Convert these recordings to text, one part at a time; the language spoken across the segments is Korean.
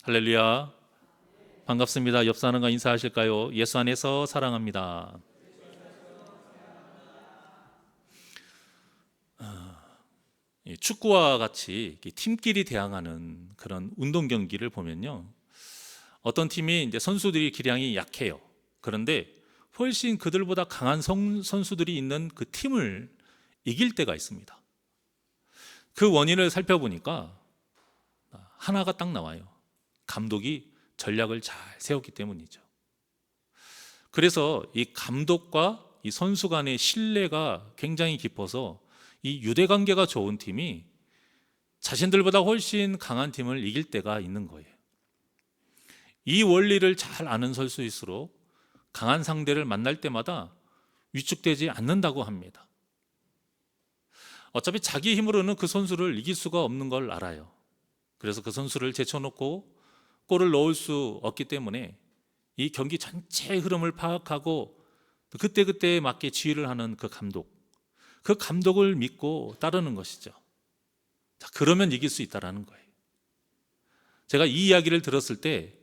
할렐루야. 반갑습니다. 옆 사람과 인사하실까요? 예수 안에서 사랑합니다. 축구와 같이 팀끼리 대항하는 그런 운동 경기를 보면요, 어떤 팀이 이제 선수들이 기량이 약해요. 그런데 훨씬 그들보다 강한 선수들이 있는 그 팀을 이길 때가 있습니다. 그 원인을 살펴보니까 하나가 딱 나와요. 감독이 전략을 잘 세웠기 때문이죠. 그래서 이 감독과 이 선수 간의 신뢰가 굉장히 깊어서 이 유대관계가 좋은 팀이 자신들보다 훨씬 강한 팀을 이길 때가 있는 거예요. 이 원리를 잘 아는 선수일수록 강한 상대를 만날 때마다 위축되지 않는다고 합니다. 어차피 자기 힘으로는 그 선수를 이길 수가 없는 걸 알아요. 그래서 그 선수를 제쳐놓고 골을 넣을 수 없기 때문에 이 경기 전체의 흐름을 파악하고 그때그때에 맞게 지휘를 하는 그 감독을 믿고 따르는 것이죠. 자, 그러면 이길 수 있다는 거예요. 제가 이 이야기를 들었을 때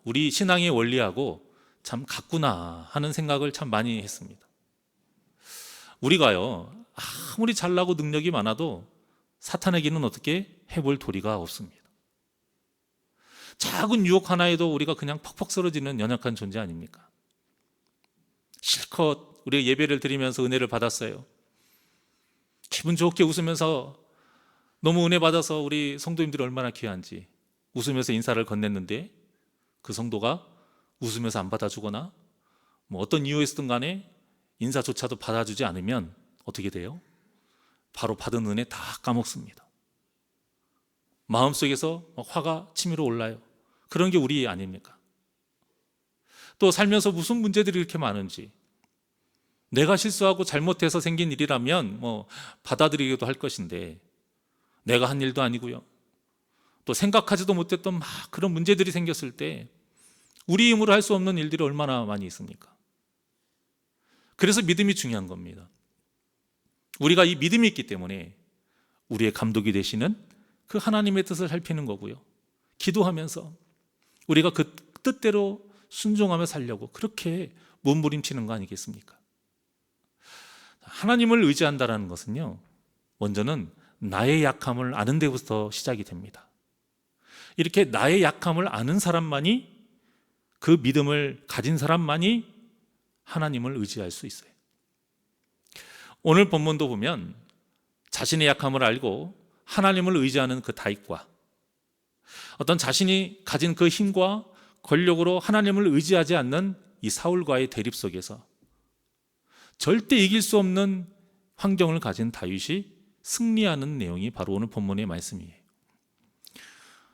우리 신앙의 원리하고 참 같구나 하는 생각을 참 많이 했습니다. 우리가요, 아무리 잘나고 능력이 많아도 사탄에게는 어떻게 해볼 도리가 없습니다. 작은 유혹 하나에도 우리가 그냥 퍽퍽 쓰러지는 연약한 존재 아닙니까? 실컷 우리가 예배를 드리면서 은혜를 받았어요. 기분 좋게 웃으면서 너무 은혜 받아서 우리 성도님들이 얼마나 귀한지 웃으면서 인사를 건넸는데 그 성도가 웃으면서 안 받아주거나 어떤 이유였든 간에 인사조차도 받아주지 않으면 어떻게 돼요? 바로 받은 은혜 다 까먹습니다. 마음속에서 화가 치밀어 올라요. 그런 게 우리 아닙니까? 또 살면서 무슨 문제들이 이렇게 많은지, 내가 실수하고 잘못해서 생긴 일이라면 받아들이기도 할 것인데 내가 한 일도 아니고요, 또 생각하지도 못했던 막 그런 문제들이 생겼을 때 우리 힘으로 할 수 없는 일들이 얼마나 많이 있습니까? 그래서 믿음이 중요한 겁니다. 우리가 이 믿음이 있기 때문에 우리의 감독이 되시는 그 하나님의 뜻을 살피는 거고요, 기도하면서 우리가 그 뜻대로 순종하며 살려고 그렇게 몸부림치는 거 아니겠습니까? 하나님을 의지한다는 것은요, 먼저는 나의 약함을 아는 데부터 시작이 됩니다. 이렇게 나의 약함을 아는 사람만이, 그 믿음을 가진 사람만이 하나님을 의지할 수 있어요. 오늘 본문도 보면 자신의 약함을 알고 하나님을 의지하는 그 다윗과 어떤 자신이 가진 그 힘과 권력으로 하나님을 의지하지 않는 이 사울과의 대립 속에서 절대 이길 수 없는 환경을 가진 다윗이 승리하는 내용이 바로 오늘 본문의 말씀이에요.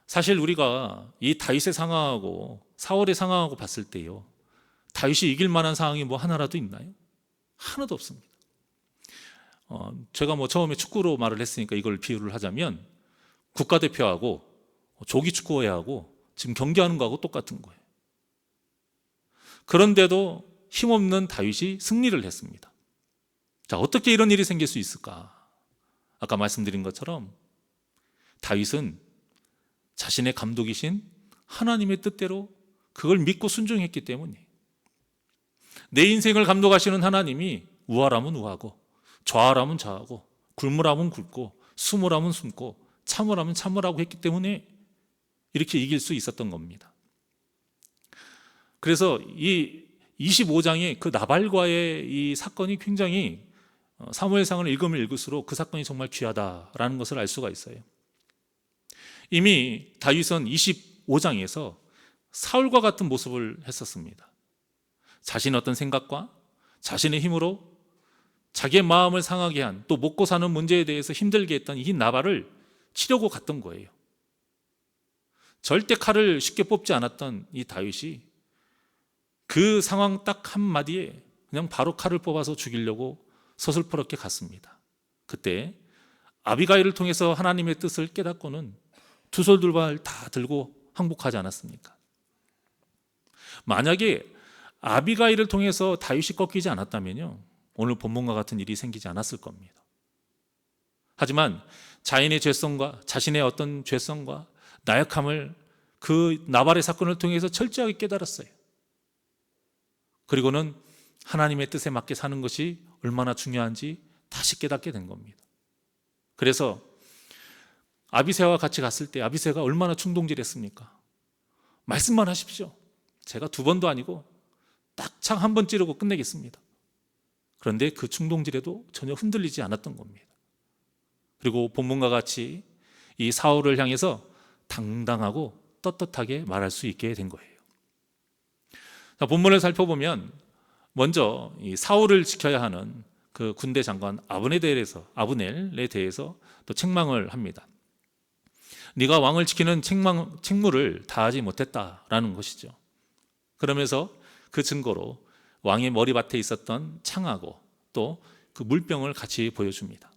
사실 우리가 이 다윗의 상황하고 사울의 상황하고 봤을 때요, 다윗이 이길 만한 상황이 하나라도 있나요? 하나도 없습니다. 제가 처음에 축구로 말을 했으니까 이걸 비유를 하자면 국가대표하고 조기 축구회하고 지금 경기하는 거하고 똑같은 거예요. 그런데도 힘없는 다윗이 승리를 했습니다. 자, 어떻게 이런 일이 생길 수 있을까? 아까 말씀드린 것처럼 다윗은 자신의 감독이신 하나님의 뜻대로 그걸 믿고 순종했기 때문이에요. 내 인생을 감독하시는 하나님이 우하라면 우하고 좌하라면 좌하고 굶으라면 굶고 숨으라면 숨고 참으라면 참으라고 했기 때문에 이렇게 이길 수 있었던 겁니다. 그래서 이 25장의 그 나발과의 이 사건이 굉장히, 사무엘상을 읽으면 읽을수록 그 사건이 정말 귀하다라는 것을 알 수가 있어요. 이미 다윗은 25장에서 사울과 같은 모습을 했었습니다. 자신의 어떤 생각과 자신의 힘으로 자기의 마음을 상하게 한, 또 먹고 사는 문제에 대해서 힘들게 했던 이 나발을 치려고 갔던 거예요. 절대 칼을 쉽게 뽑지 않았던 이 다윗이 그 상황 딱 한마디에 그냥 바로 칼을 뽑아서 죽이려고 서슬퍼렇게 갔습니다. 그때 아비가일을 통해서 하나님의 뜻을 깨닫고는 두 손 두 발 다 들고 항복하지 않았습니까? 만약에 아비가일을 통해서 다윗이 꺾이지 않았다면요, 오늘 본문과 같은 일이 생기지 않았을 겁니다. 하지만 자신의 죄성과 나약함을 그 나발의 사건을 통해서 철저하게 깨달았어요. 그리고는 하나님의 뜻에 맞게 사는 것이 얼마나 중요한지 다시 깨닫게 된 겁니다. 그래서 아비새와 같이 갔을 때 아비새가 얼마나 충동질했습니까? 말씀만 하십시오. 제가 2번도 아니고 딱 창 1번 찌르고 끝내겠습니다. 그런데 그 충동질에도 전혀 흔들리지 않았던 겁니다. 그리고 본문과 같이 이 사울을 향해서 당당하고 떳떳하게 말할 수 있게 된 거예요. 자, 본문을 살펴보면 먼저 이 사울을 지켜야 하는 그 군대 장관 아브넬에 대해서 또 책망을 합니다. 네가 왕을 지키는 책무를 다하지 못했다라는 것이죠. 그러면서 그 증거로 왕의 머리밭에 있었던 창하고 또 그 물병을 같이 보여줍니다.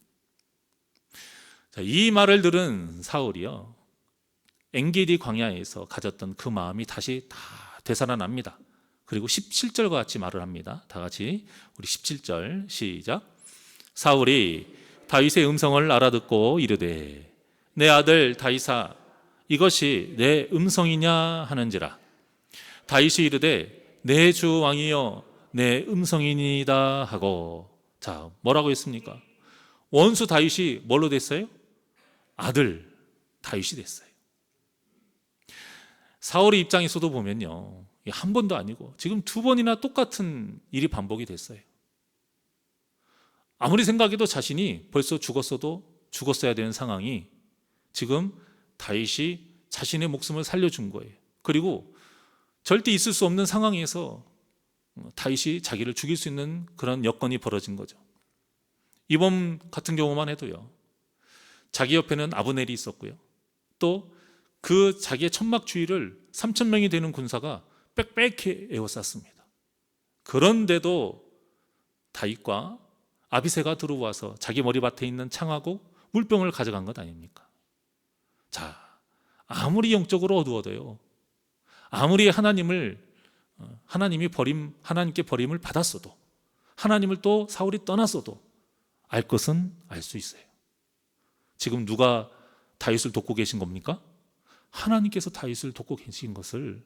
자, 이 말을 들은 사울이요, 엔게디 광야에서 가졌던 그 마음이 다시 다 되살아납니다. 그리고 17절과 같이 말을 합니다. 다 같이 우리 17절 시작. 사울이 다윗의 음성을 알아듣고 이르되 내 아들 다윗아 이것이 내 음성이냐 하는지라. 다윗이 이르되 내 주 왕이여 내 음성이니이다 하고. 자, 뭐라고 했습니까? 원수 다윗이 뭘로 됐어요? 아들 다윗이 됐어요. 사울의 입장에서도 보면요, 한 번도 아니고 지금 2번이나 똑같은 일이 반복이 됐어요. 아무리 생각해도 자신이 벌써 죽었어야 되는 상황이 지금 다윗이 자신의 목숨을 살려준 거예요. 그리고 절대 있을 수 없는 상황에서 다윗이 자기를 죽일 수 있는 그런 여건이 벌어진 거죠. 이번 같은 경우만 해도요, 자기 옆에는 아브넬이 있었고요, 또 그 자기의 천막 주위를 3,000명이 되는 군사가 빽빽히 에워쌌습니다. 그런데도 다윗과 아비새가 들어와서 자기 머리밭에 있는 창하고 물병을 가져간 것 아닙니까? 자, 아무리 영적으로 어두워도요, 아무리 하나님께 버림을 받았어도, 하나님을 또 사울이 떠났어도 알 것은 알 수 있어요. 지금 누가 다윗을 돕고 계신 겁니까? 하나님께서 다윗을 돕고 계신 것을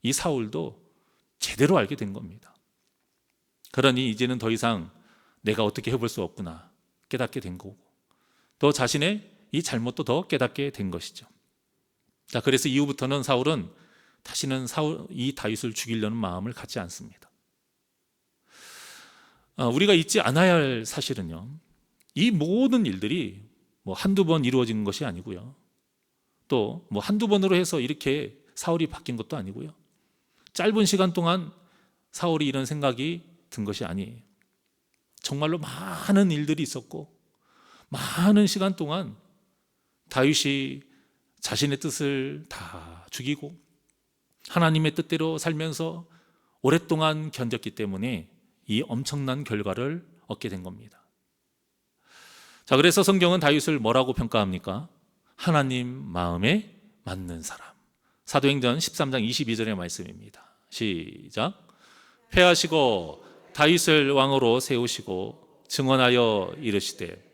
이 사울도 제대로 알게 된 겁니다. 그러니 이제는 더 이상 내가 어떻게 해볼 수 없구나 깨닫게 된 거고, 또 자신의 이 잘못도 더 깨닫게 된 것이죠. 자, 그래서 이후부터는 사울은 다시는 이 다윗을 죽이려는 마음을 갖지 않습니다. 우리가 잊지 않아야 할 사실은요, 이 모든 일들이 뭐 한두 번 이루어진 것이 아니고요, 또 뭐 한두 번으로 해서 이렇게 사울이 바뀐 것도 아니고요, 짧은 시간 동안 사울이 이런 생각이 든 것이 아니에요. 정말로 많은 일들이 있었고 많은 시간 동안 다윗이 자신의 뜻을 다 죽이고 하나님의 뜻대로 살면서 오랫동안 견뎠기 때문에 이 엄청난 결과를 얻게 된 겁니다. 자, 그래서 성경은 다윗을 뭐라고 평가합니까? 하나님 마음에 맞는 사람. 사도행전 13장 22절의 말씀입니다. 시작. 패하시고 다윗을 왕으로 세우시고 증언하여 이르시되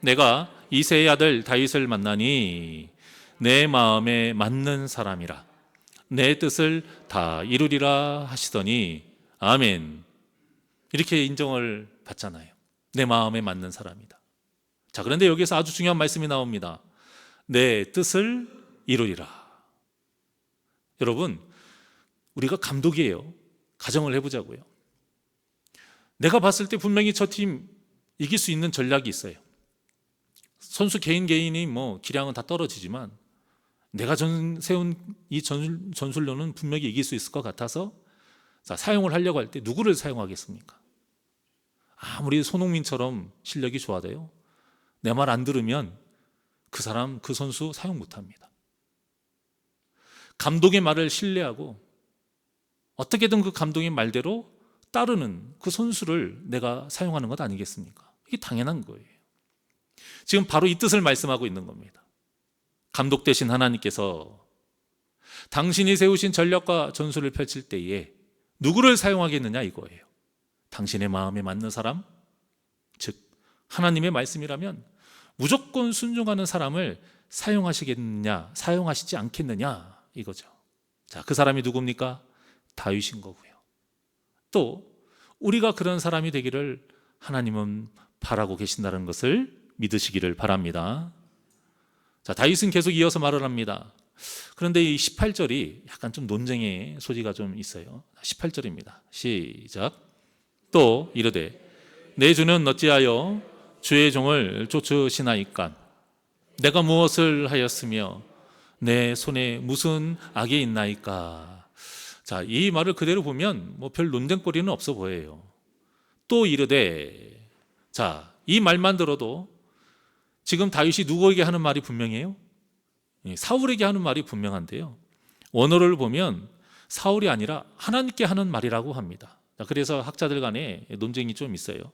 내가 이새의 아들 다윗을 만나니 내 마음에 맞는 사람이라 내 뜻을 다 이루리라 하시더니 아멘. 이렇게 인정을 받잖아요. 내 마음에 맞는 사람이다. 자, 그런데 여기서 아주 중요한 말씀이 나옵니다. 내 뜻을 이루리라. 여러분, 우리가 감독이에요. 가정을 해보자고요. 내가 봤을 때 분명히 저 팀 이길 수 있는 전략이 있어요. 선수 개인이 뭐 기량은 다 떨어지지만 내가 세운 이 전술로는 분명히 이길 수 있을 것 같아서 사용을 하려고 할 때 누구를 사용하겠습니까? 아무리 손흥민처럼 실력이 좋아도요, 내 말 안 들으면 그 선수 사용 못합니다. 감독의 말을 신뢰하고 어떻게든 그 감독의 말대로 따르는 그 선수를 내가 사용하는 것 아니겠습니까? 이게 당연한 거예요. 지금 바로 이 뜻을 말씀하고 있는 겁니다. 감독 되신 하나님께서 당신이 세우신 전략과 전술을 펼칠 때에 누구를 사용하겠느냐 이거예요. 당신의 마음에 맞는 사람, 즉 하나님의 말씀이라면 무조건 순종하는 사람을 사용하시겠느냐, 사용하시지 않겠느냐, 이거죠. 자, 그 사람이 누굽니까? 다윗인 거고요. 또 우리가 그런 사람이 되기를 하나님은 바라고 계신다는 것을 믿으시기를 바랍니다. 자, 다윗은 계속 이어서 말을 합니다. 그런데 이 18절이 약간 좀 논쟁의 소지가 좀 있어요. 18절입니다. 시작. 또 이르되 내 주는 어찌하여 주의 종을 쫓으시나이까? 내가 무엇을 하였으며 내 손에 무슨 악이 있나이까? 자, 이 말을 그대로 보면 뭐 별 논쟁거리는 없어 보여요. 또 이르되, 자, 이 말만 들어도 지금 다윗이 누구에게 하는 말이 분명해요? 사울에게 하는 말이 분명한데요. 원어를 보면 사울이 아니라 하나님께 하는 말이라고 합니다. 그래서 학자들 간에 논쟁이 좀 있어요.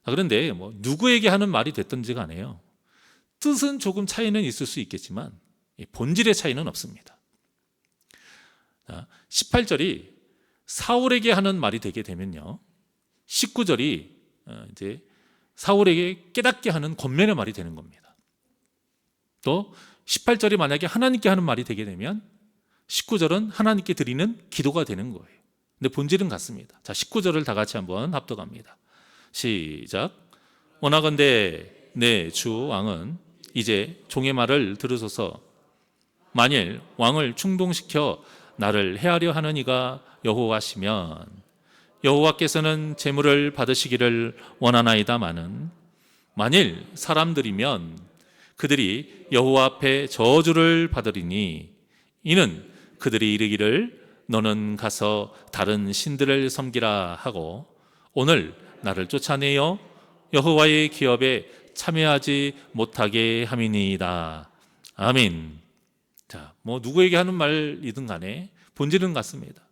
그런데 뭐 누구에게 하는 말이 됐든지 간에요, 뜻은 조금 차이는 있을 수 있겠지만 본질의 차이는 없습니다. 18절이 사울에게 하는 말이 되게 되면요, 19절이 이제 사울에게 깨닫게 하는 권면의 말이 되는 겁니다. 또 18절이 만약에 하나님께 하는 말이 되게 되면 19절은 하나님께 드리는 기도가 되는 거예요. 근데 본질은 같습니다. 자, 19절을 다 같이 한번 합독합니다. 시작. 원하건대 내 주 왕은 이제 종의 말을 들으소서. 만일 왕을 충동시켜 나를 해하려 하는 이가 여호와시면 여호와께서는 제물을 받으시기를 원하나이다마는 만일 사람들이면 그들이 여호와 앞에 저주를 받으리니 이는 그들이 이르기를 너는 가서 다른 신들을 섬기라 하고 오늘 나를 쫓아내어 여호와의 기업에 참여하지 못하게 함이니이다. 아멘. 자, 뭐 누구에게 하는 말이든 간에 본질은 같습니다.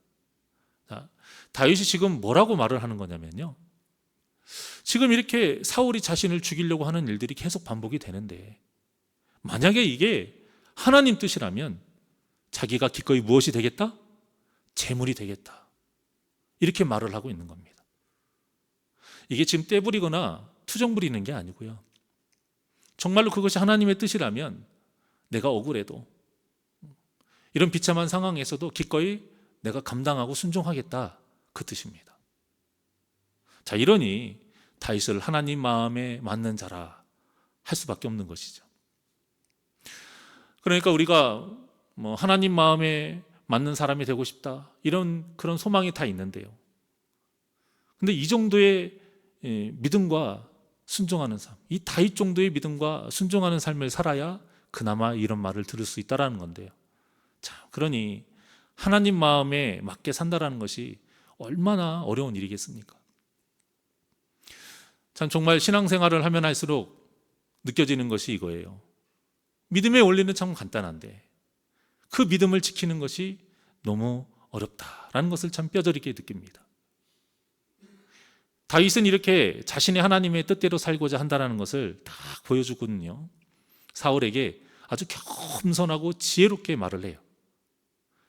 자, 다윗이 지금 뭐라고 말을 하는 거냐면요, 지금 이렇게 사울이 자신을 죽이려고 하는 일들이 계속 반복이 되는데 만약에 이게 하나님 뜻이라면 자기가 기꺼이 무엇이 되겠다? 재물이 되겠다. 이렇게 말을 하고 있는 겁니다. 이게 지금 떼부리거나 투정 부리는 게 아니고요, 정말로 그것이 하나님의 뜻이라면 내가 억울해도 이런 비참한 상황에서도 기꺼이 내가 감당하고 순종하겠다, 그 뜻입니다. 자, 이러니 다윗을 하나님 마음에 맞는 자라 할 수밖에 없는 것이죠. 그러니까 우리가 뭐 하나님 마음에 맞는 사람이 되고 싶다, 이런 그런 소망이 다 있는데요, 근데 이 정도의 믿음과 순종하는 삶, 이 다윗 정도의 믿음과 순종하는 삶을 살아야 그나마 이런 말을 들을 수 있다라는 건데요. 자, 그러니 하나님 마음에 맞게 산다라는 것이 얼마나 어려운 일이겠습니까? 참 정말 신앙생활을 하면 할수록 느껴지는 것이 이거예요. 믿음의 원리는 참 간단한데 그 믿음을 지키는 것이 너무 어렵다라는 것을 참 뼈저리게 느낍니다. 다윗은 이렇게 자신의 하나님의 뜻대로 살고자 한다는 것을 다 보여주거든요. 사울에게 아주 겸손하고 지혜롭게 말을 해요.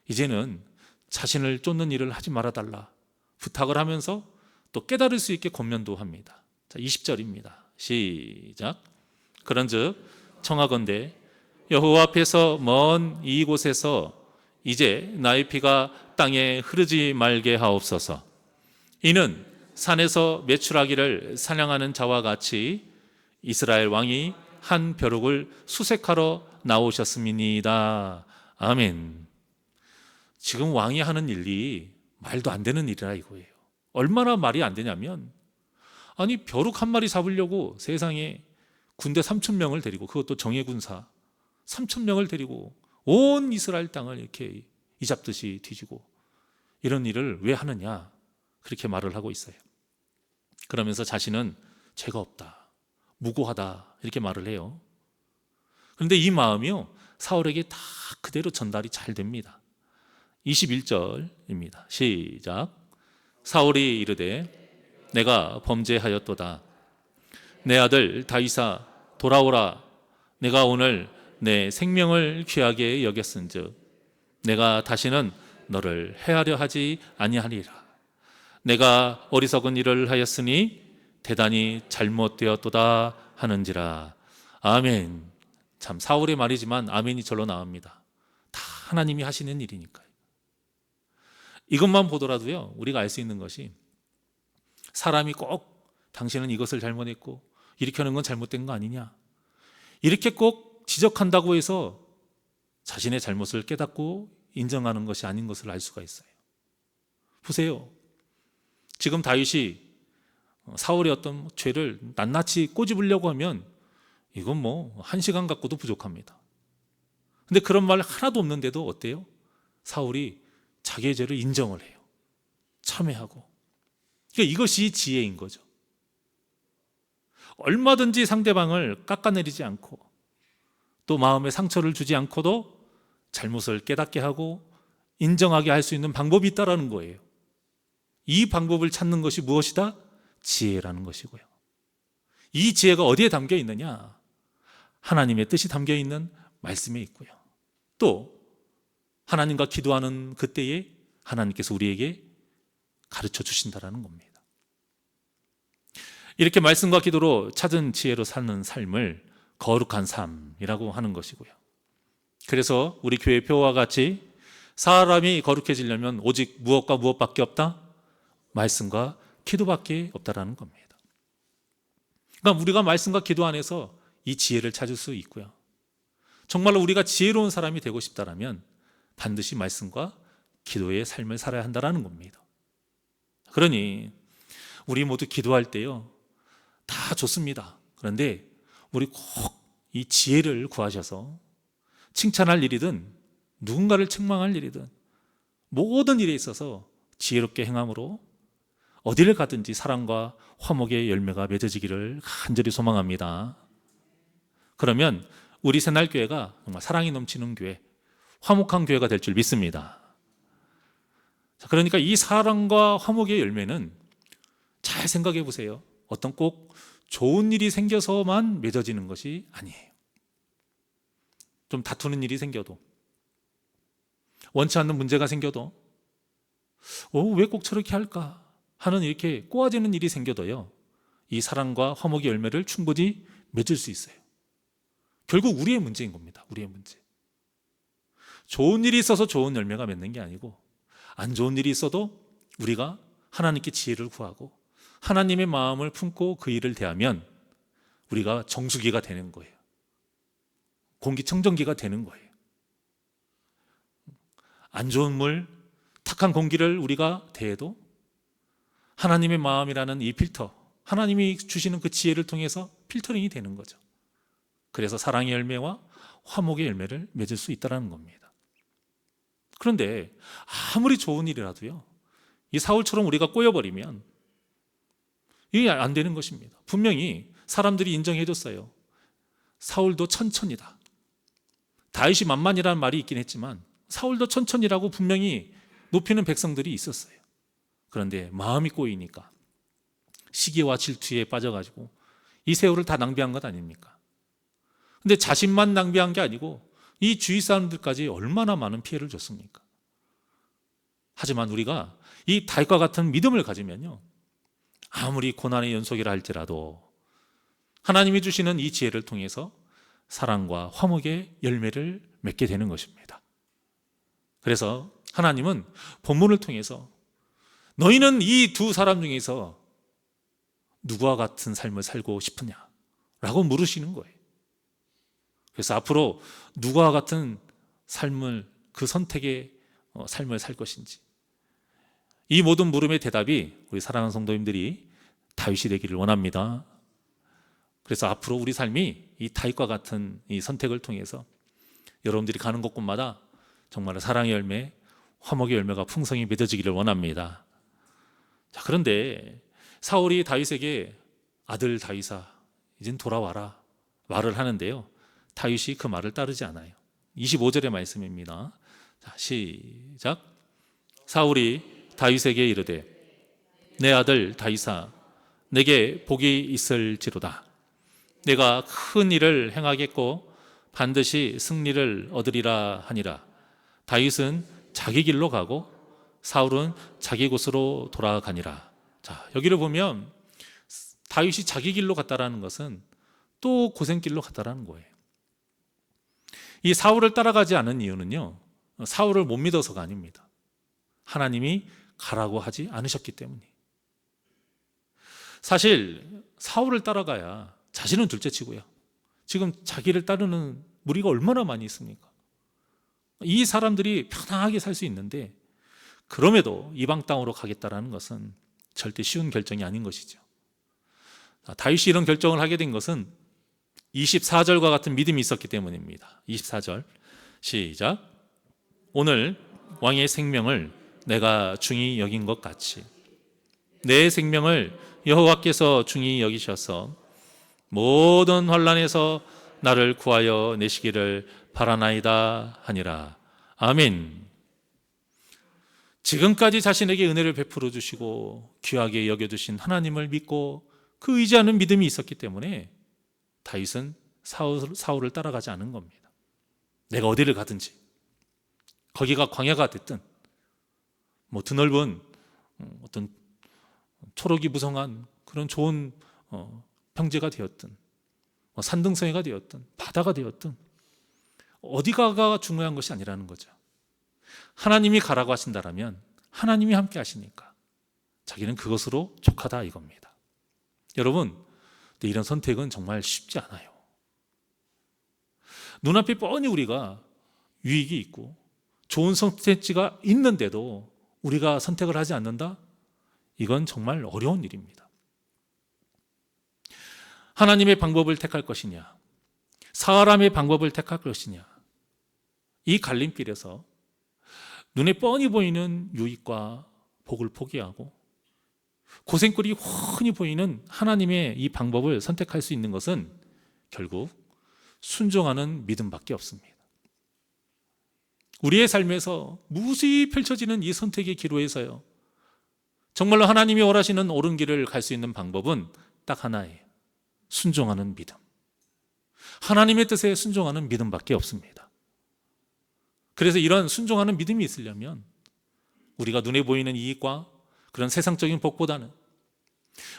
이제는 자신을 쫓는 일을 하지 말아달라 부탁을 하면서 또 깨달을 수 있게 권면도 합니다. 자, 20절입니다. 시작. 그런즉 청하건대 여호와 앞에서 먼 이곳에서 이제 나의 피가 땅에 흐르지 말게 하옵소서. 이는 산에서 메추라기를 사냥하는 자와 같이 이스라엘 왕이 한 벼룩을 수색하러 나오셨음이니이다. 아멘. 지금 왕이 하는 일이 말도 안 되는 일이라 이거예요. 얼마나 말이 안 되냐면, 아니 벼룩 한 마리 잡으려고 세상에 군대 3,000명을 데리고, 그것도 정예군사 3,000명을 데리고 온 이스라엘 땅을 이렇게 이잡듯이 뒤지고 이런 일을 왜 하느냐, 그렇게 말을 하고 있어요. 그러면서 자신은 죄가 없다, 무고하다, 이렇게 말을 해요. 그런데 이 마음이요, 사울에게 다 그대로 전달이 잘 됩니다. 21절입니다. 시작. 사울이 이르되 내가 범죄하였도다. 내 아들 다윗아 돌아오라. 내가 오늘 내 생명을 귀하게 여겼은즉 내가 다시는 너를 해하려 하지 아니하리라. 내가 어리석은 일을 하였으니 대단히 잘못되었도다 하는지라. 아멘. 참 사울의 말이지만 아멘이 절로 나옵니다. 다 하나님이 하시는 일이니까요. 이것만 보더라도요, 우리가 알 수 있는 것이 사람이 꼭 당신은 이것을 잘못했고 이렇게 하는 건 잘못된 거 아니냐, 이렇게 꼭 지적한다고 해서 자신의 잘못을 깨닫고 인정하는 것이 아닌 것을 알 수가 있어요. 보세요. 지금 다윗이 사울의 어떤 죄를 낱낱이 꼬집으려고 하면 이건 뭐 1시간 갖고도 부족합니다. 근데 그런 말 하나도 없는데도 어때요? 사울이 자기의 죄를 인정을 해요. 참회하고. 그러니까 이것이 지혜인 거죠. 얼마든지 상대방을 깎아내리지 않고 또 마음에 상처를 주지 않고도 잘못을 깨닫게 하고 인정하게 할 수 있는 방법이 있다라는 거예요. 이 방법을 찾는 것이 무엇이다? 지혜라는 것이고요. 이 지혜가 어디에 담겨 있느냐? 하나님의 뜻이 담겨 있는 말씀에 있고요. 또 하나님과 기도하는 그때에 하나님께서 우리에게 가르쳐 주신다라는 겁니다. 이렇게 말씀과 기도로 찾은 지혜로 사는 삶을 거룩한 삶이라고 하는 것이고요. 그래서 우리 교회 표와 같이 사람이 거룩해지려면 오직 무엇과 무엇밖에 없다? 말씀과 기도밖에 없다라는 겁니다. 그러니까 우리가 말씀과 기도 안에서 이 지혜를 찾을 수 있고요. 정말로 우리가 지혜로운 사람이 되고 싶다라면 반드시 말씀과 기도의 삶을 살아야 한다라는 겁니다. 그러니 우리 모두 기도할 때요, 다 좋습니다. 그런데 우리 꼭 이 지혜를 구하셔서 칭찬할 일이든 누군가를 책망할 일이든 모든 일에 있어서 지혜롭게 행함으로 어디를 가든지 사랑과 화목의 열매가 맺어지기를 간절히 소망합니다. 그러면 우리 새날교회가 정말 사랑이 넘치는 교회, 화목한 교회가 될 줄 믿습니다. 그러니까 이 사랑과 화목의 열매는 잘 생각해 보세요. 어떤 꼭 좋은 일이 생겨서만 맺어지는 것이 아니에요. 좀 다투는 일이 생겨도, 원치 않는 문제가 생겨도 왜 꼭 저렇게 할까 하는 이렇게 꼬아지는 일이 생겨도요, 이 사랑과 화목의 열매를 충분히 맺을 수 있어요. 결국 우리의 문제인 겁니다. 우리의 문제. 좋은 일이 있어서 좋은 열매가 맺는 게 아니고 안 좋은 일이 있어도 우리가 하나님께 지혜를 구하고 하나님의 마음을 품고 그 일을 대하면 우리가 정수기가 되는 거예요. 공기청정기가 되는 거예요. 안 좋은 물, 탁한 공기를 우리가 대해도 하나님의 마음이라는 이 필터, 하나님이 주시는 그 지혜를 통해서 필터링이 되는 거죠. 그래서 사랑의 열매와 화목의 열매를 맺을 수 있다는 겁니다. 그런데 아무리 좋은 일이라도요, 이 사울처럼 우리가 꼬여버리면 이게 안 되는 것입니다. 분명히 사람들이 인정해 줬어요. 사울도 천천이다. 다윗이 만만이라는 말이 있긴 했지만 사울도 천천이라고 분명히 높이는 백성들이 있었어요. 그런데 마음이 꼬이니까 시기와 질투에 빠져가지고 이 세월을 다 낭비한 것 아닙니까? 근데 자신만 낭비한 게 아니고 이 주위 사람들까지 얼마나 많은 피해를 줬습니까? 하지만 우리가 이 다윗과 같은 믿음을 가지면요, 아무리 고난의 연속이라 할지라도 하나님이 주시는 이 지혜를 통해서 사랑과 화목의 열매를 맺게 되는 것입니다. 그래서 하나님은 본문을 통해서 너희는 이 두 사람 중에서 누구와 같은 삶을 살고 싶으냐? 라고 물으시는 거예요. 그래서 앞으로 누구와 같은 삶을, 그 선택의 삶을 살 것인지, 이 모든 물음의 대답이 우리 사랑하는 성도님들이 다윗이 되기를 원합니다. 그래서 앞으로 우리 삶이 이 다윗과 같은 이 선택을 통해서 여러분들이 가는 곳곳마다 정말 사랑의 열매, 화목의 열매가 풍성히 맺어지기를 원합니다. 자, 그런데 사울이 다윗에게 아들 다윗아, 이젠 돌아와라 말을 하는데요, 다윗이 그 말을 따르지 않아요. 25절의 말씀입니다. 자, 시작. 사울이 다윗에게 이르되 내 아들 다윗아, 내게 복이 있을지로다. 내가 큰 일을 행하겠고 반드시 승리를 얻으리라 하니라. 다윗은 자기 길로 가고 사울은 자기 곳으로 돌아가니라. 자, 여기를 보면 다윗이 자기 길로 갔다라는 것은 또 고생길로 갔다라는 거예요. 이 사울을 따라가지 않은 이유는요, 사울을 못 믿어서가 아닙니다. 하나님이 가라고 하지 않으셨기 때문에. 사실 사울을 따라가야 자신은 둘째치고요, 지금 자기를 따르는 무리가 얼마나 많이 있습니까? 이 사람들이 편하게 살 수 있는데, 그럼에도 이방 땅으로 가겠다라는 것은 절대 쉬운 결정이 아닌 것이죠. 다윗이 이런 결정을 하게 된 것은 24절과 같은 믿음이 있었기 때문입니다. 24절 시작. 오늘 왕의 생명을 내가 중히 여긴 것 같이 내 생명을 여호와께서 중히 여기셔서 모든 환난에서 나를 구하여 내시기를 바라나이다 하니라. 아멘. 지금까지 자신에게 은혜를 베풀어 주시고 귀하게 여겨주신 하나님을 믿고 그 의지하는 믿음이 있었기 때문에 다윗은 사울을 따라가지 않은 겁니다. 내가 어디를 가든지, 거기가 광야가 됐든 드넓은 어떤 초록이 무성한 그런 좋은 평지가 되었든 산등성이가 되었든 바다가 되었든 어디가가 중요한 것이 아니라는 거죠. 하나님이 가라고 하신다라면 하나님이 함께 하시니까 자기는 그것으로 족하다 이겁니다. 여러분, 이런 선택은 정말 쉽지 않아요. 눈앞에 뻔히 우리가 유익이 있고 좋은 선택지가 있는데도 우리가 선택을 하지 않는다? 이건 정말 어려운 일입니다. 하나님의 방법을 택할 것이냐, 사람의 방법을 택할 것이냐, 이 갈림길에서 눈에 뻔히 보이는 유익과 복을 포기하고 고생거리 훤히 보이는 하나님의 이 방법을 선택할 수 있는 것은 결국 순종하는 믿음밖에 없습니다. 우리의 삶에서 무수히 펼쳐지는 이 선택의 기로에서요, 정말로 하나님이 원하시는 옳은 길을 갈 수 있는 방법은 딱 하나예요. 순종하는 믿음. 하나님의 뜻에 순종하는 믿음밖에 없습니다. 그래서 이런 순종하는 믿음이 있으려면 우리가 눈에 보이는 이익과 그런 세상적인 복보다는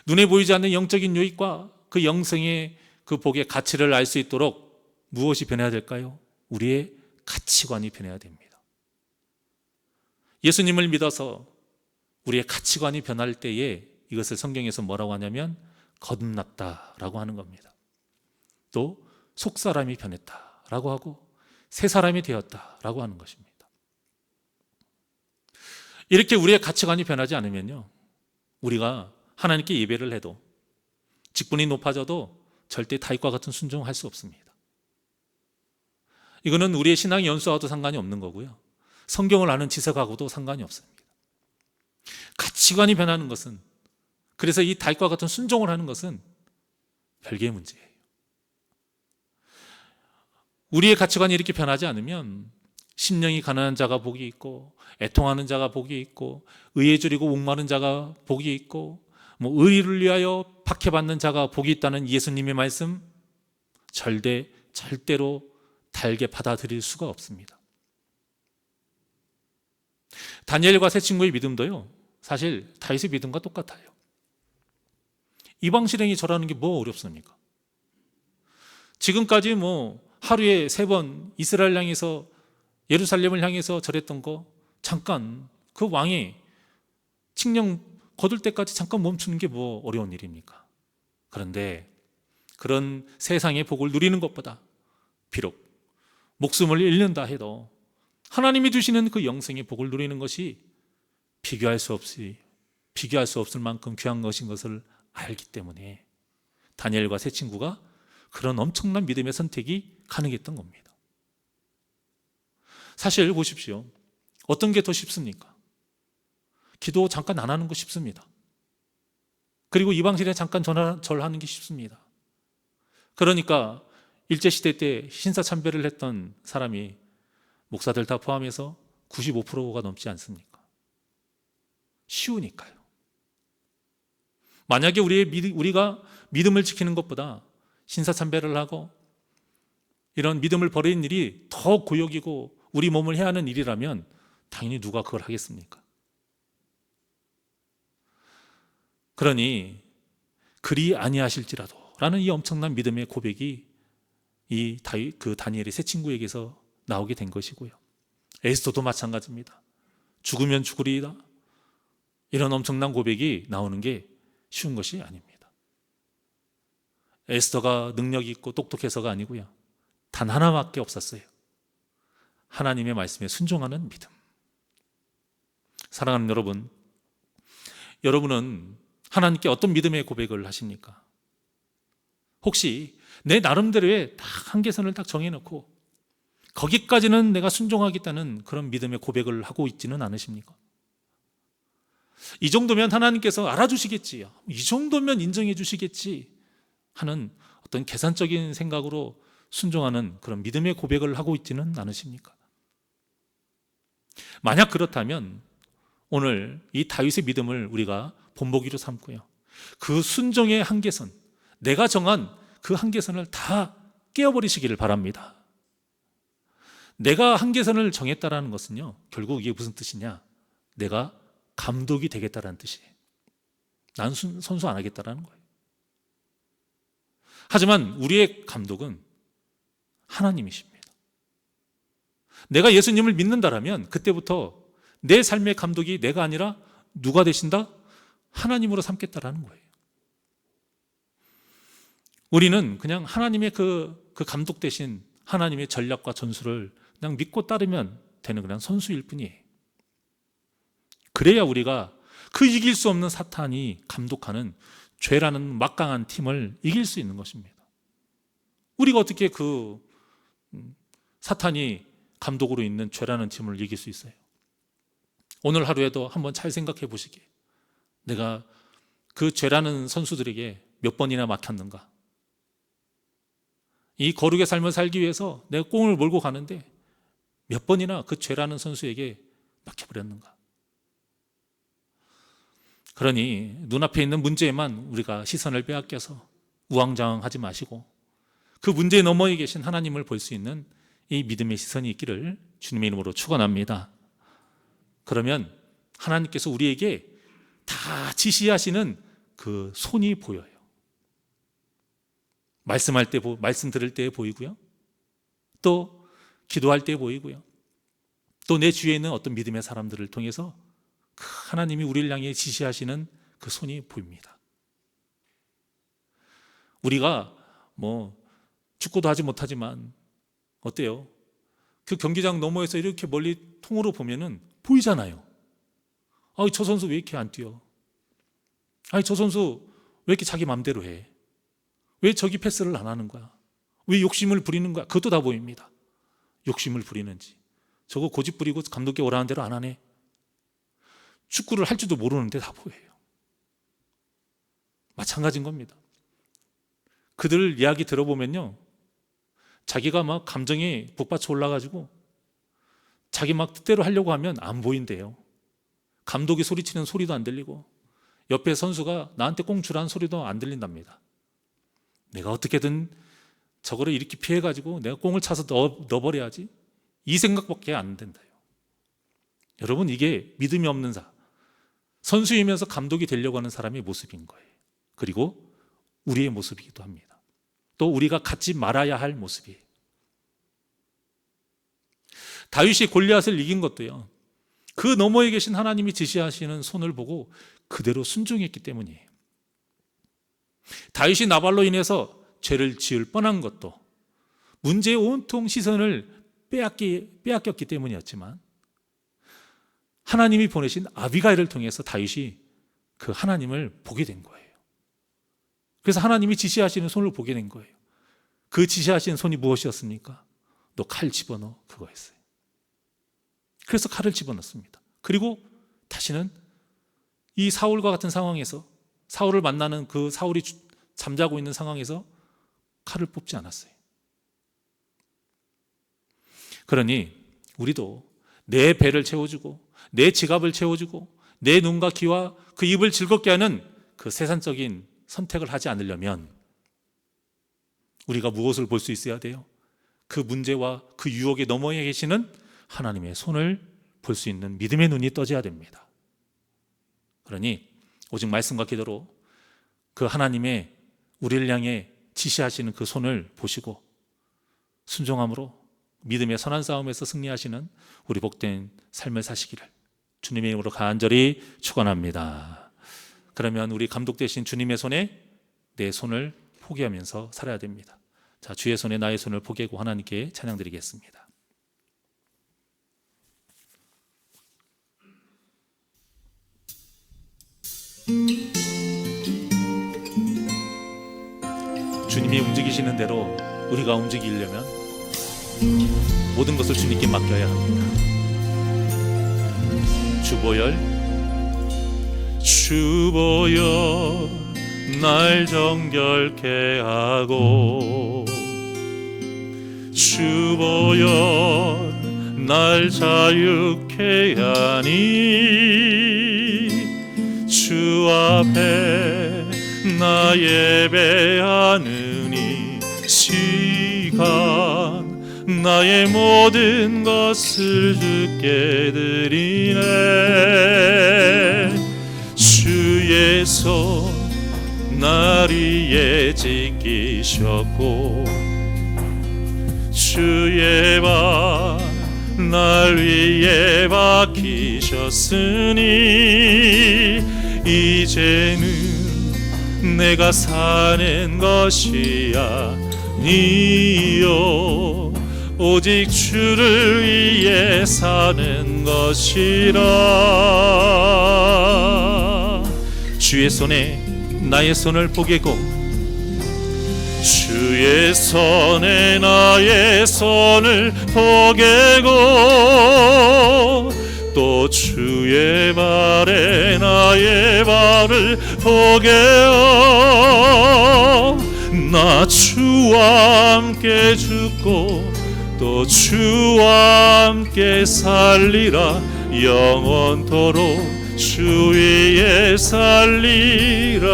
눈에 보이지 않는 영적인 유익과 그 영생의 그 복의 가치를 알 수 있도록 무엇이 변해야 될까요? 우리의 가치관이 변해야 됩니다. 예수님을 믿어서 우리의 가치관이 변할 때에 이것을 성경에서 뭐라고 하냐면 거듭났다라고 하는 겁니다. 또 속사람이 변했다라고 하고 새 사람이 되었다라고 하는 것입니다. 이렇게 우리의 가치관이 변하지 않으면요, 우리가 하나님께 예배를 해도 직분이 높아져도 절대 다윗과 같은 순종할 수 없습니다. 이거는 우리의 신앙의 연수와도 상관이 없는 거고요, 성경을 아는 지식하고도 상관이 없습니다. 가치관이 변하는 것은, 그래서 이 다윗과 같은 순종을 하는 것은 별개의 문제예요. 우리의 가치관이 이렇게 변하지 않으면 심령이 가난한 자가 복이 있고 애통하는 자가 복이 있고 의에 줄이고 목마른 자가 복이 있고 의를 위하여 박해받는 자가 복이 있다는 예수님의 말씀 절대로 달게 받아들일 수가 없습니다. 다니엘과 세 친구의 믿음도요, 사실 다윗의 믿음과 똑같아요. 이방 실행이 절하는 게 뭐 어렵습니까? 지금까지 하루에 3번 이스라엘 향해서 예루살렘을 향해서 절했던 거 잠깐 그 왕이 칙령 거둘 때까지 잠깐 멈추는 게 뭐 어려운 일입니까? 그런데 그런 세상의 복을 누리는 것보다 비록 목숨을 잃는다 해도 하나님이 주시는 그 영생의 복을 누리는 것이 비교할 수 없을 만큼 귀한 것인 것을 알기 때문에 다니엘과 세 친구가 그런 엄청난 믿음의 선택이 가능했던 겁니다. 사실 보십시오. 어떤 게 더 쉽습니까? 기도 잠깐 안 하는 거 쉽습니다. 그리고 이방신에 잠깐 절하는 게 쉽습니다. 그러니까 일제시대 때 신사참배를 했던 사람이 목사들 다 포함해서 95%가 넘지 않습니까? 쉬우니까요. 만약에 우리가 믿음을 지키는 것보다 신사참배를 하고 이런 믿음을 버리는 일이 더 고역이고 우리 몸을 해야 하는 일이라면 당연히 누가 그걸 하겠습니까? 그러니 그리 아니하실지라도 라는 이 엄청난 믿음의 고백이 그 다니엘의 세 친구에게서 나오게 된 것이고요. 에스더도 마찬가지입니다. 죽으면 죽으리이다. 이런 엄청난 고백이 나오는 게 쉬운 것이 아닙니다. 에스더가 능력이 있고 똑똑해서가 아니고요. 단 하나밖에 없었어요. 하나님의 말씀에 순종하는 믿음. 사랑하는 여러분, 여러분은 하나님께 어떤 믿음의 고백을 하십니까? 혹시 내 나름대로의 딱 한계선을 딱 정해놓고 거기까지는 내가 순종하겠다는 그런 믿음의 고백을 하고 있지는 않으십니까? 이 정도면 하나님께서 알아주시겠지, 이 정도면 인정해 주시겠지 하는 어떤 계산적인 생각으로 순종하는 그런 믿음의 고백을 하고 있지는 않으십니까? 만약 그렇다면 오늘 이 다윗의 믿음을 우리가 본보기로 삼고요, 그 순종의 한계선, 내가 정한 그 한계선을 다 깨어버리시기를 바랍니다. 내가 한계선을 정했다라는 것은요, 결국 이게 무슨 뜻이냐, 내가 감독이 되겠다라는 뜻이에요. 난 선수 안 하겠다라는 거예요. 하지만 우리의 감독은 하나님이십니다. 내가 예수님을 믿는다라면 그때부터 내 삶의 감독이 내가 아니라 누가 되신다? 하나님으로 삼겠다라는 거예요. 우리는 그냥 하나님의 그 감독 대신 하나님의 전략과 전술을 그냥 믿고 따르면 되는 그냥 선수일 뿐이에요. 그래야 우리가 그 이길 수 없는 사탄이 감독하는 죄라는 막강한 팀을 이길 수 있는 것입니다. 우리가 어떻게 그 사탄이 감독으로 있는 죄라는 팀을 이길 수 있어요? 오늘 하루에도 한번 잘 생각해 보시게, 내가 그 죄라는 선수들에게 몇 번이나 막혔는가? 이 거룩의 삶을 살기 위해서 내가 꽁을 몰고 가는데 몇 번이나 그 죄라는 선수에게 막혀버렸는가? 그러니 눈앞에 있는 문제에만 우리가 시선을 빼앗겨서 우왕좌왕하지 마시고 그 문제 너머에 계신 하나님을 볼 수 있는 이 믿음의 시선이 있기를 주님의 이름으로 축원합니다. 그러면 하나님께서 우리에게 다 지시하시는 그 손이 보여요. 말씀할 때, 말씀 들을 때 보이고요, 또 기도할 때 보이고요, 또 내 주위에 있는 어떤 믿음의 사람들을 통해서 그 하나님이 우리를 향해 지시하시는 그 손이 보입니다. 우리가 뭐 축구도 하지 못하지만 어때요? 그 경기장 너머에서 이렇게 멀리 통으로 보면은 보이잖아요. 저 선수 왜 이렇게 안 뛰어? 저 선수 왜 이렇게 자기 맘대로 해? 왜 저기 패스를 안 하는 거야? 왜 욕심을 부리는 거야? 그것도 다 보입니다. 욕심을 부리는지, 저거 고집 부리고 감독이 오라는 대로 안 하네, 축구를 할 줄도 모르는데 다 보여요. 마찬가지인 겁니다. 그들 이야기 들어보면요, 자기가 막 감정이 북받쳐 올라가지고 자기 막 뜻대로 하려고 하면 안 보인대요. 감독이 소리치는 소리도 안 들리고 옆에 선수가 나한테 꽁 주라는 소리도 안 들린답니다. 내가 어떻게든 저거를 이렇게 피해가지고 내가 꽁을 차서 넣어버려야지, 이 생각밖에 안 된다요. 여러분, 이게 믿음이 없는 선수이면서 감독이 되려고 하는 사람의 모습인 거예요. 그리고 우리의 모습이기도 합니다. 또 우리가 갖지 말아야 할 모습이에요. 다윗이 골리앗을 이긴 것도요, 그 너머에 계신 하나님이 지시하시는 손을 보고 그대로 순종했기 때문이에요. 다윗이 나발로 인해서 죄를 지을 뻔한 것도 문제의 온통 시선을 빼앗겼기 때문이었지만 하나님이 보내신 아비가일을 통해서 다윗이 그 하나님을 보게 된 거예요. 그래서 하나님이 지시하시는 손을 보게 된 거예요. 그 지시하시는 손이 무엇이었습니까? 너 칼 집어넣어, 그거였어요. 그래서 칼을 집어넣습니다. 그리고 다시는 이 사울과 같은 상황에서, 사울을 만나는 그 사울이 잠자고 있는 상황에서 칼을 뽑지 않았어요. 그러니 우리도 내 배를 채워주고 내 지갑을 채워주고 내 눈과 귀와 그 입을 즐겁게 하는 그 세상적인 선택을 하지 않으려면 우리가 무엇을 볼 수 있어야 돼요? 그 문제와 그 유혹의 너머에 계시는 하나님의 손을 볼 수 있는 믿음의 눈이 떠져야 됩니다. 그러니 오직 말씀과 기도로 그 하나님의 우리를 향해 지시하시는 그 손을 보시고 순종함으로 믿음의 선한 싸움에서 승리하시는 우리 복된 삶을 사시기를 주님의 이름으로 간절히 축원합니다. 그러면 우리 감독 되신 주님의 손에 내 손을 포기하면서 살아야 됩니다. 자, 주의 손에 나의 손을 포기하고 하나님께 찬양드리겠습니다. 주님이 움직이시는 대로 우리가 움직이려면 모든 것을 주님께 맡겨야 합니다. 주보여 날 정결케 하고 주보여 날 자유케 하니 주 앞에 나 예배하느니 시간 나의 모든 것을 주께 드리네. 주의 손 날 위에 지키셨고 주의 발 날 위에 박히셨으니 이제는 내가 사는 것이 아니요 오직 주를 위해 사는 것이라. 주의 손에 나의 손을 포개고 주의 손에 나의 손을 포개고 또 주의 발에 나의 발을 포개어 나 주와 함께 죽고 또 주와 함께 살리라. 영원토록 주 위에 살리라.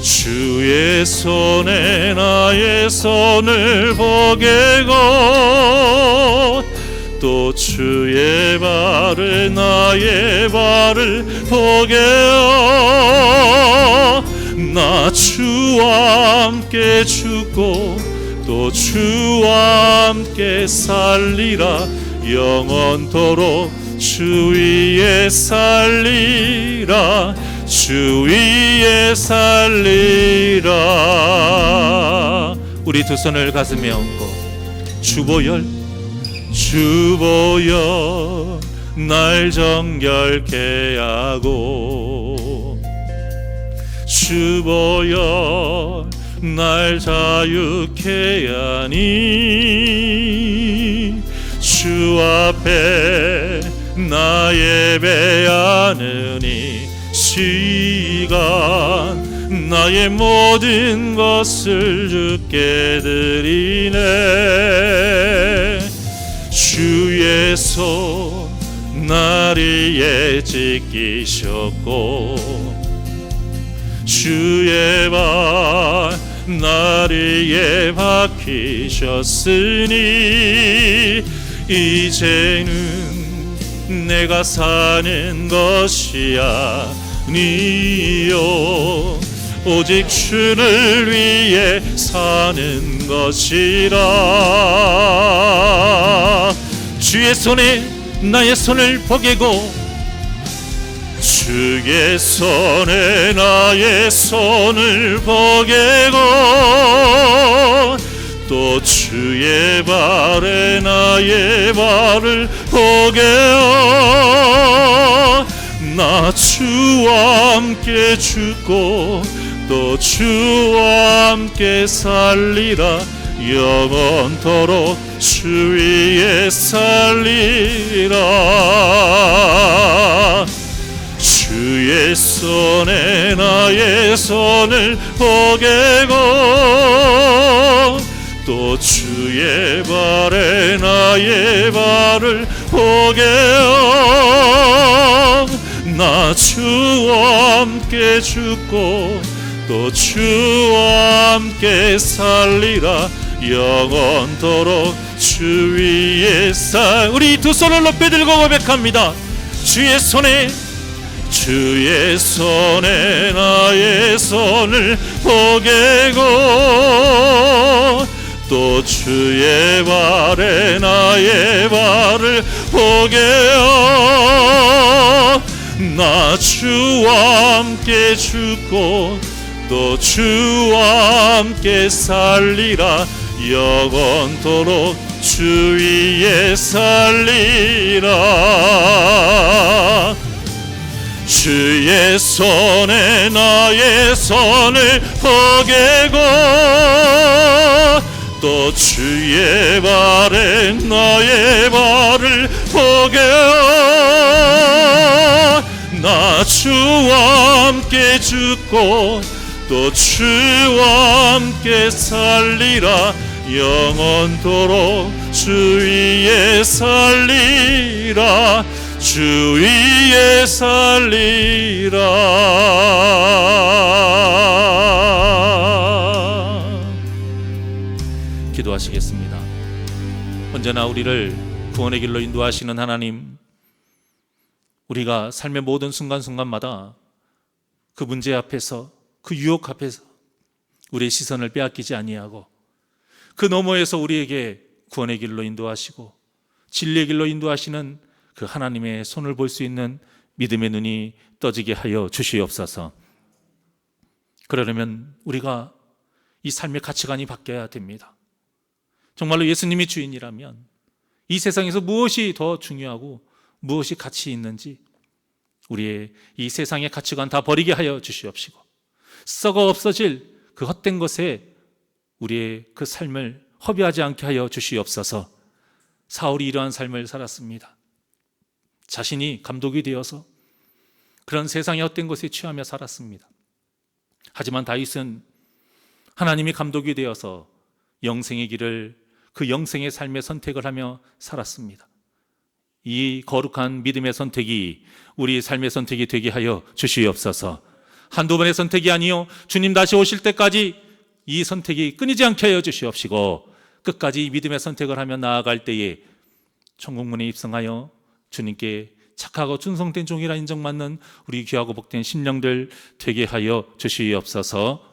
주의 손에 나의 손을 포개고 또 주의 발에 나의 발을 포개어 나 주와 함께 죽고 또 주와 함께 살리라. 영원토록 주 위에 살리라. 주 위에 살리라. 우리 두 손을 가슴에 얹고 주보혈 날 정결케 하고 주보혈 날 자유케 하니 주 앞에 나 예배하느니 시간 나의 모든 것을 주께 드리네. 주의 손 날 위에 지키셨고 주의 발 날 위에 박히셨으니 이제는 내가 사는 것이 아니요 오직 주를 위해 사는 것이라. 주의 손에 나의 손을 포개고 주의 손에 나의 손을 포개고 또 주의 발에 나의 발을 포개어 나 주와 함께 죽고 또 주와 함께 살리라. 영원토록 주 위에 살리라. 주의 손에 나의 손을 포개고 또 주의 발에 나의 발을 포개어 나 주와 함께 죽고 또 주와 함께 살리라. 영원토록 주 위에 우리 두 손을 높이 들고 고백합니다. 주의 손에 나의 손을 포개고 또 주의 발에 나의 발을 보게 하여 나 주와 함께 죽고 또 주와 함께 살리라 영원토록 주 위에 살리라 주의 손에 나의 손을 포개고 또 주의 발에 나의 발을 포개어 나 주와 함께 죽고 또 주와 함께 살리라 영원토록 주 위에 살리라 주 위에 살리라. 기도하시겠습니다. 언제나 우리를 구원의 길로 인도하시는 하나님, 우리가 삶의 모든 순간순간마다 그 문제 앞에서 그 유혹 앞에서 우리의 시선을 빼앗기지 아니하고 그 너머에서 우리에게 구원의 길로 인도하시고 진리의 길로 인도하시는 그 하나님의 손을 볼 수 있는 믿음의 눈이 떠지게 하여 주시옵소서. 그러려면 우리가 이 삶의 가치관이 바뀌어야 됩니다. 정말로 예수님이 주인이라면 이 세상에서 무엇이 더 중요하고 무엇이 가치 있는지 우리의 이 세상의 가치관 다 버리게 하여 주시옵시고 썩어 없어질 그 헛된 것에 우리의 그 삶을 허비하지 않게 하여 주시옵소서. 사울이 이러한 삶을 살았습니다. 자신이 감독이 되어서 그런 세상의 헛된 것에 취하며 살았습니다. 하지만 다윗은 하나님이 감독이 되어서 영생의 길을 그 영생의 삶의 선택을 하며 살았습니다. 이 거룩한 믿음의 선택이 우리 삶의 선택이 되게 하여 주시옵소서. 한두 번의 선택이 아니요 주님 다시 오실 때까지 이 선택이 끊이지 않게 하여 주시옵시고 끝까지 믿음의 선택을 하며 나아갈 때에 천국문에 입성하여 주님께 착하고 충성된 종이라 인정받는 우리 귀하고 복된 심령들 되게 하여 주시옵소서.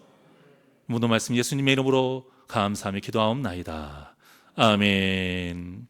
모든 말씀 예수님의 이름으로 감사하며 기도하옵나이다. 아멘.